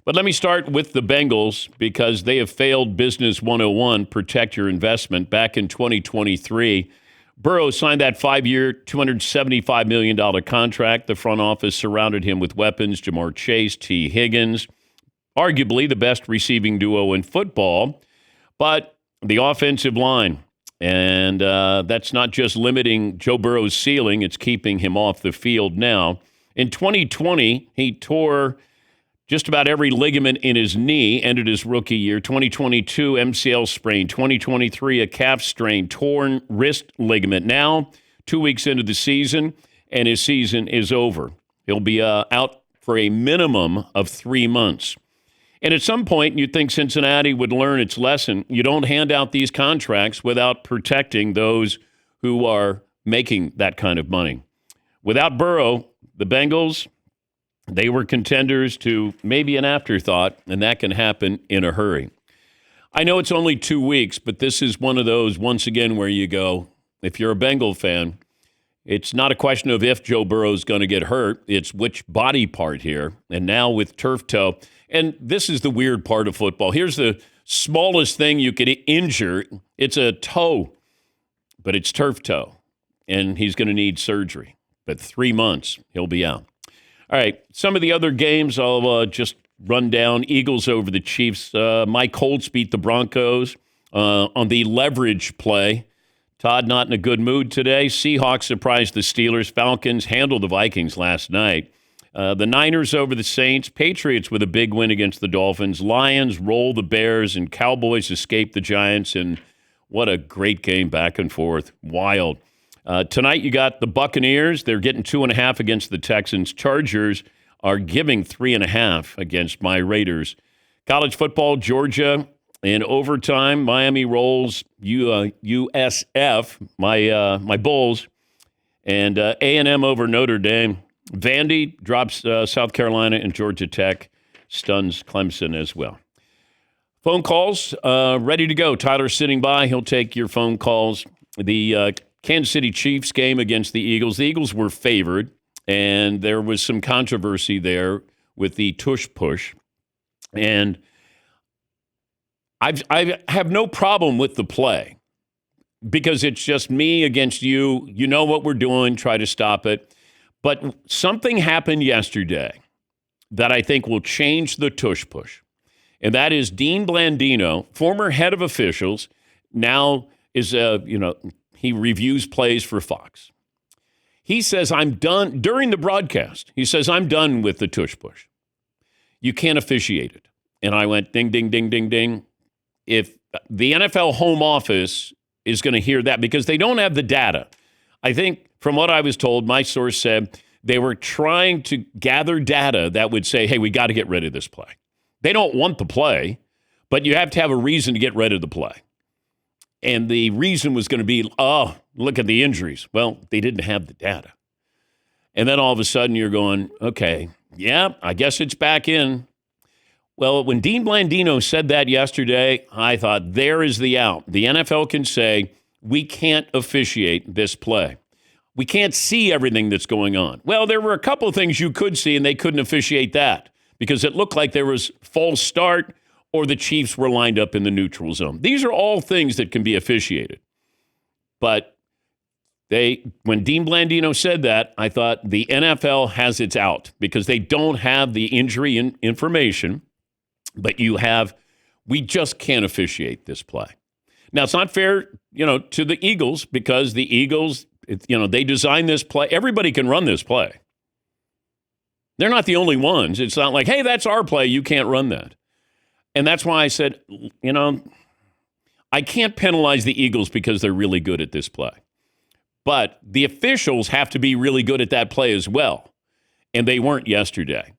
But let me start with the Bengals because they have failed Business 101, protect your investment. Back in 2023, Burrow signed that 5-year, $275 million contract. The front office surrounded him with weapons, Jamar Chase, T. Higgins, arguably the best receiving duo in football. But the offensive line, and that's not just limiting Joe Burrow's ceiling, it's keeping him off the field now. In 2020, he tore just about every ligament in his knee, ended his rookie year. 2022, MCL sprain. 2023, a calf strain, torn wrist ligament. Now, 2 weeks into the season, and his season is over. He'll be out for a minimum of 3 months. And at some point, you'd think Cincinnati would learn its lesson. You don't hand out these contracts without protecting those who are making that kind of money. Without Burrow, the Bengals, they were contenders to maybe an afterthought, and that can happen in a hurry. I know it's only 2 weeks, but this is one of those, once again, where you go, if you're a Bengal fan, it's not a question of if Joe Burrow's going to get hurt. It's which body part here. And now with turf toe. And this is the weird part of football. Here's the smallest thing you could injure. It's a toe, but it's turf toe. And he's going to need surgery. But 3 months, he'll be out. All right, some of the other games I'll just run down. Eagles over the Chiefs. My Colts beat the Broncos on the leverage play. Todd not in a good mood today. Seahawks surprised the Steelers. Falcons handled the Vikings last night. The Niners over the Saints. Patriots with a big win against the Dolphins. Lions roll the Bears, and Cowboys escape the Giants. And what a great game back and forth. Wild. Tonight you got the Buccaneers. They're getting 2.5 against the Texans. Chargers are giving 3.5 against my Raiders. College football, Georgia in overtime. Miami rolls USF, my Bulls, and A&M over Notre Dame. Vandy drops South Carolina, and Georgia Tech stuns Clemson as well. Phone calls ready to go. Tyler's sitting by. He'll take your phone calls. The Kansas City Chiefs game against the Eagles. The Eagles were favored, and there was some controversy there with the Tush push. And I have no problem with the play because it's just me against you. You know what we're doing. Try to stop it. But something happened yesterday that I think will change the Tush push. And that is Dean Blandino, former head of officials, now is he reviews plays for Fox. He says, I'm done. During the broadcast, he says, I'm done with the Tush push. You can't officiate it. And I went, ding, ding, ding, ding, ding. If the NFL home office is going to hear that, because they don't have the data. I think from what I was told, my source said they were trying to gather data that would say, hey, we got to get rid of this play. They don't want the play, but you have to have a reason to get rid of the play. And the reason was going to be, oh, look at the injuries. Well, they didn't have the data. And then all of a sudden you're going, okay, yeah, I guess it's back in. Well, when Dean Blandino said that yesterday, I thought, there is the out. The NFL can say, we can't officiate this play. We can't see everything that's going on. Well, there were a couple of things you could see, and they couldn't officiate that because it looked like there was false start or the Chiefs were lined up in the neutral zone. These are all things that can be officiated. But when Dean Blandino said that, I thought the NFL has its out because they don't have the injury information, but we just can't officiate this play. Now, it's not fair, to the Eagles because the Eagles, they designed this play. Everybody can run this play. They're not the only ones. It's not like, hey, that's our play. You can't run that. And that's why I said, I can't penalize the Eagles because they're really good at this play. But the officials have to be really good at that play as well. And they weren't yesterday.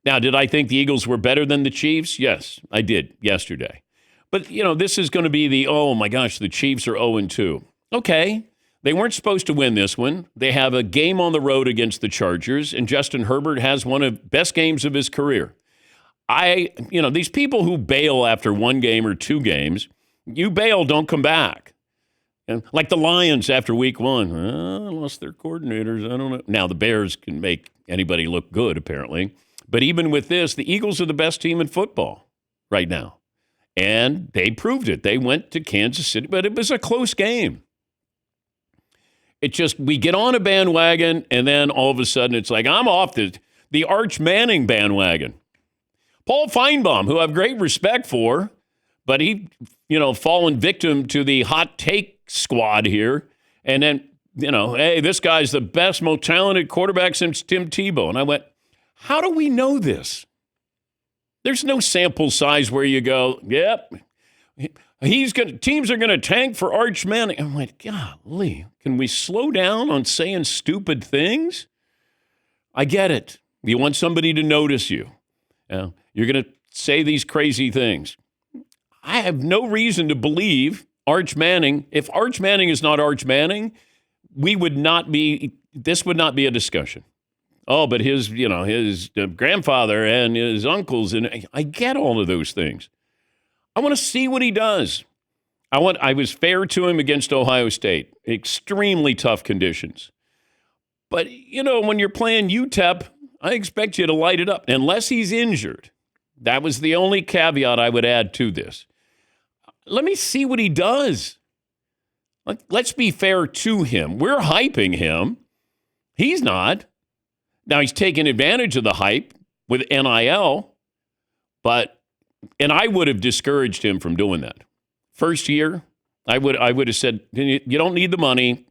Now, did I think the Eagles were better than the Chiefs? Yes, I did yesterday. But, this is going to be oh my gosh, the Chiefs are 0-2. Okay, they weren't supposed to win this one. They have a game on the road against the Chargers, and Justin Herbert has one of the best games of his career. These people who bail after one game or two games, you bail, don't come back. And like the Lions after week one, lost their coordinators. I don't know. Now, the Bears can make anybody look good, apparently. But even with this, the Eagles are the best team in football right now. And they proved it. They went to Kansas City, but it was a close game. It just, we get on a bandwagon, and then all of a sudden it's like, I'm off the Arch Manning bandwagon. Paul Feinbaum, who I have great respect for, but he, fallen victim to the hot take squad here. And then, hey, this guy's the best, most talented quarterback since Tim Tebow. And I went, how do we know this? There's no sample size where you go, yep, teams are going to tank for Arch Manning. I went, golly, can we slow down on saying stupid things? I get it. You want somebody to notice you. You're going to say these crazy things. I have no reason to believe Arch Manning. If Arch Manning is not Arch Manning, this would not be a discussion. Oh, but his grandfather and his uncles, and I get all of those things. I want to see what he does. I was fair to him against Ohio State. Extremely tough conditions. But, when you're playing UTEP, I expect you to light it up, unless he's injured. That was the only caveat I would add to this. Let me see what he does. Let's be fair to him. We're hyping him. He's not. Now, he's taking advantage of the hype with NIL, and I would have discouraged him from doing that. First year, I would have said, you don't need the money,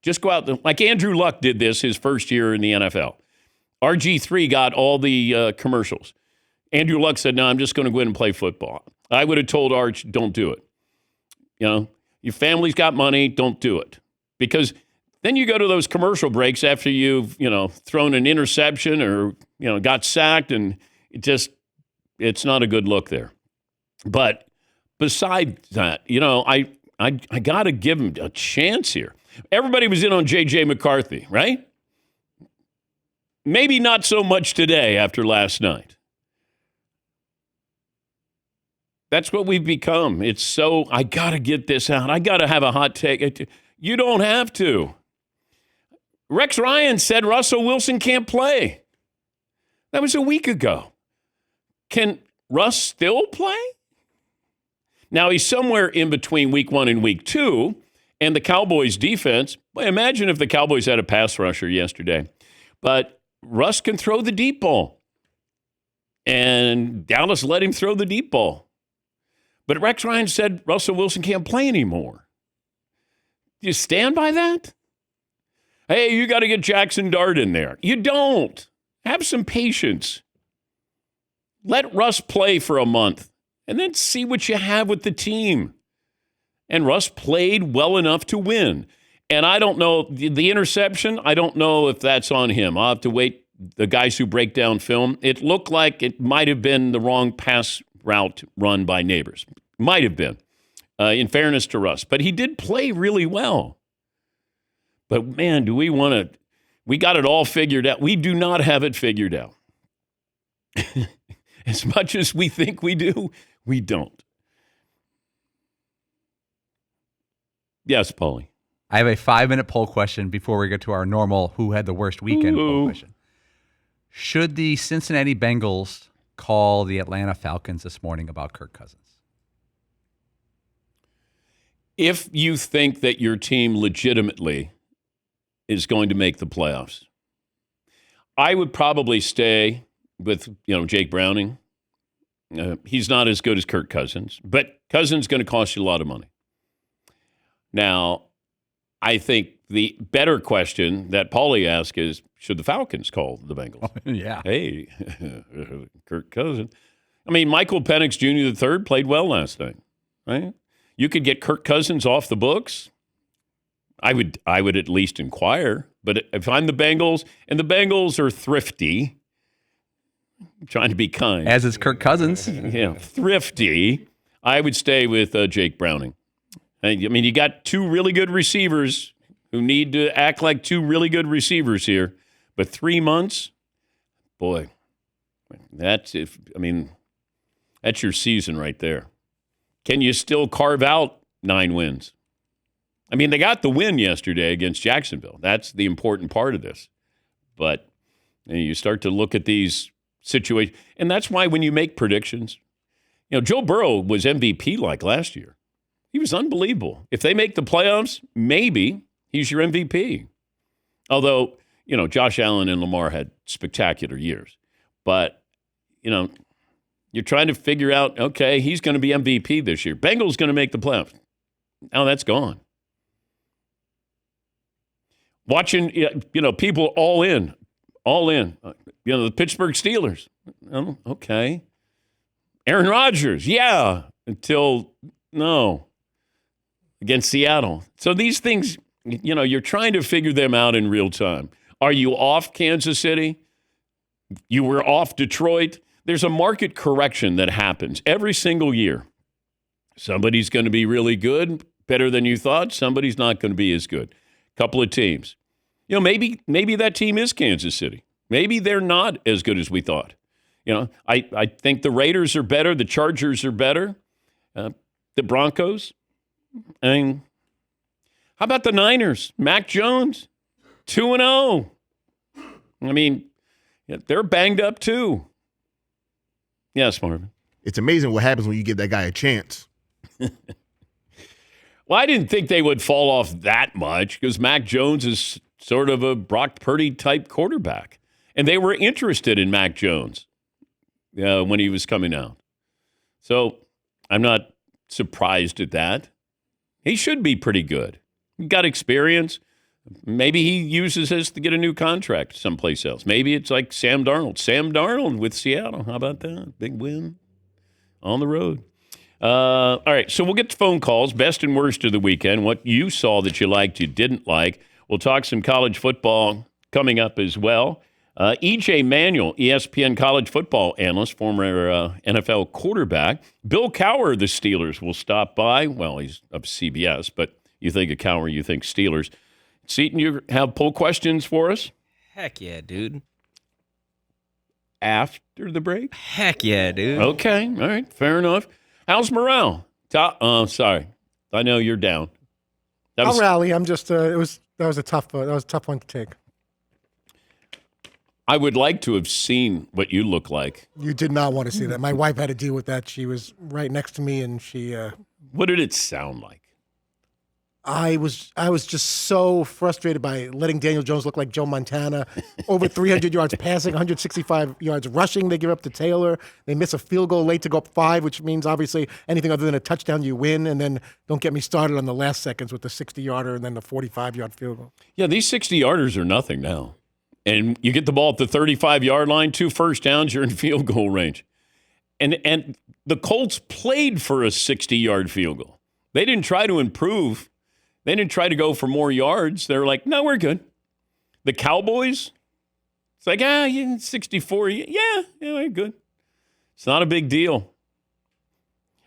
just go out. Like Andrew Luck did this his first year in the NFL. RG3 got all the commercials. Andrew Luck said, no, I'm just going to go in and play football. I would have told Arch, don't do it. Your family's got money, don't do it. Because then you go to those commercial breaks after you've, thrown an interception or, got sacked, and it's not a good look there. But besides that, I got to give him a chance here. Everybody was in on J.J. McCarthy, right? Maybe not so much today after last night. That's what we've become. It's so, I got to get this out. I got to have a hot take. You don't have to. Rex Ryan said Russell Wilson can't play. That was a week ago. Can Russ still play? Now, he's somewhere in between week 1 and week 2, and the Cowboys' defense. Well, imagine if the Cowboys had a pass rusher yesterday. But Russ can throw the deep ball. And Dallas let him throw the deep ball. But Rex Ryan said Russell Wilson can't play anymore. Do you stand by that? Hey, you got to get Jackson Dart in there. You don't. Have some patience. Let Russ play for a month and then see what you have with the team. And Russ played well enough to win. And I don't know, the interception, I don't know if that's on him. I'll have to wait. The guys who break down film, it looked like it might have been the wrong pass route run by Neighbors. Might have been, in fairness to Russ. But he did play really well. But, man, do we want to – we got it all figured out. We do not have it figured out. As much as we think we do, we don't. Yes, Paulie. I have a 5-minute poll question before we get to our normal who had the worst weekend poll question. Should the Cincinnati Bengals call the Atlanta Falcons this morning about Kirk Cousins? If you think that your team legitimately is going to make the playoffs, I would probably stay with, Jake Browning. He's not as good as Kirk Cousins, but Cousins is going to cost you a lot of money. Now, I think the better question that Paulie asked is, should the Falcons call the Bengals? Yeah. Hey, Kirk Cousins. I mean, Michael Penix Jr. III played well last night, right? You could get Kirk Cousins off the books. I would at least inquire. But if I'm the Bengals, and the Bengals are thrifty, I'm trying to be kind. As is Kirk Cousins. Yeah, thrifty. I would stay with Jake Browning. I mean, you got two really good receivers who need to act like two really good receivers here. But 3 months, boy, that's your season right there. Can you still carve out 9 wins? I mean, they got the win yesterday against Jacksonville. That's the important part of this. But And you start to look at these situations. And that's why when you make predictions, Joe Burrow was MVP like last year. He was unbelievable. If they make the playoffs, maybe he's your MVP. Although, Josh Allen and Lamar had spectacular years. But, you're trying to figure out, okay, he's going to be MVP this year. Bengals going to make the playoffs. Now that's gone. Watching, people all in. The Pittsburgh Steelers. Oh, okay. Aaron Rodgers, yeah, no, against Seattle. So these things, you're trying to figure them out in real time. Are you off Kansas City? You were off Detroit? There's a market correction that happens every single year. Somebody's going to be really good, better than you thought. Somebody's not going to be as good. Couple of teams. Maybe that team is Kansas City. Maybe they're not as good as we thought. I think the Raiders are better. The Chargers are better. The Broncos. How about the Niners? Mac Jones, 2-0. They're banged up too. Yes, Marvin. It's amazing what happens when you give that guy a chance. Well, I didn't think they would fall off that much because Mac Jones is sort of a Brock Purdy type quarterback. And they were interested in Mac Jones when he was coming out. So I'm not surprised at that. He should be pretty good. He got experience. Maybe he uses this to get a new contract someplace else. Maybe it's like Sam Darnold. Sam Darnold with Seattle. How about that? Big win on the road. All right, so we'll get to phone calls, best and worst of the weekend, what you saw that you liked, you didn't like. We'll talk some college football coming up as well. E.J. Manuel, ESPN college football analyst, former NFL quarterback. Bill Cowher of the Steelers will stop by. Well, he's of CBS, but you think of Cowher, you think Steelers. Seton, you have poll questions for us? Heck yeah, dude. After the break? Heck yeah, dude. Okay, all right, fair enough. How's morale? Sorry, I know you're down. I'll rally. I'm just. That was a tough one to take. I would like to have seen what you look like. You did not want to see that. My wife had to deal with that. She was right next to me, and she. What did it sound like? I was just so frustrated by letting Daniel Jones look like Joe Montana. Over 300 yards passing, 165 yards rushing. They give up to Taylor. They miss a field goal late to go up 5, which means obviously anything other than a touchdown you win. And then don't get me started on the last seconds with the 60-yarder and then the 45-yard field goal. Yeah, these 60-yarders are nothing now. And you get the ball at the 35-yard line, 2 first downs, you're in field goal range. And the Colts played for a 60-yard field goal. They didn't try to improve. They didn't try to go for more yards. They're like, no, we're good. The Cowboys, it's like, 64. Yeah, we're good. It's not a big deal.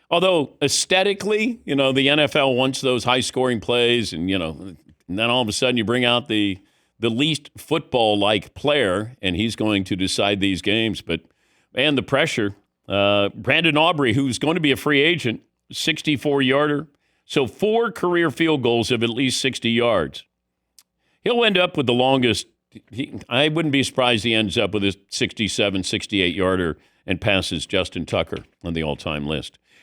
Although aesthetically, the NFL wants those high-scoring plays, and then all of a sudden you bring out the least football-like player, and he's going to decide these games. But, man, the pressure. Brandon Aubrey, who's going to be a free agent, 64-yarder. So 4 career field goals of at least 60 yards. He'll end up with the longest. I wouldn't be surprised he ends up with a 67, 68-yarder and passes Justin Tucker on the all-time list.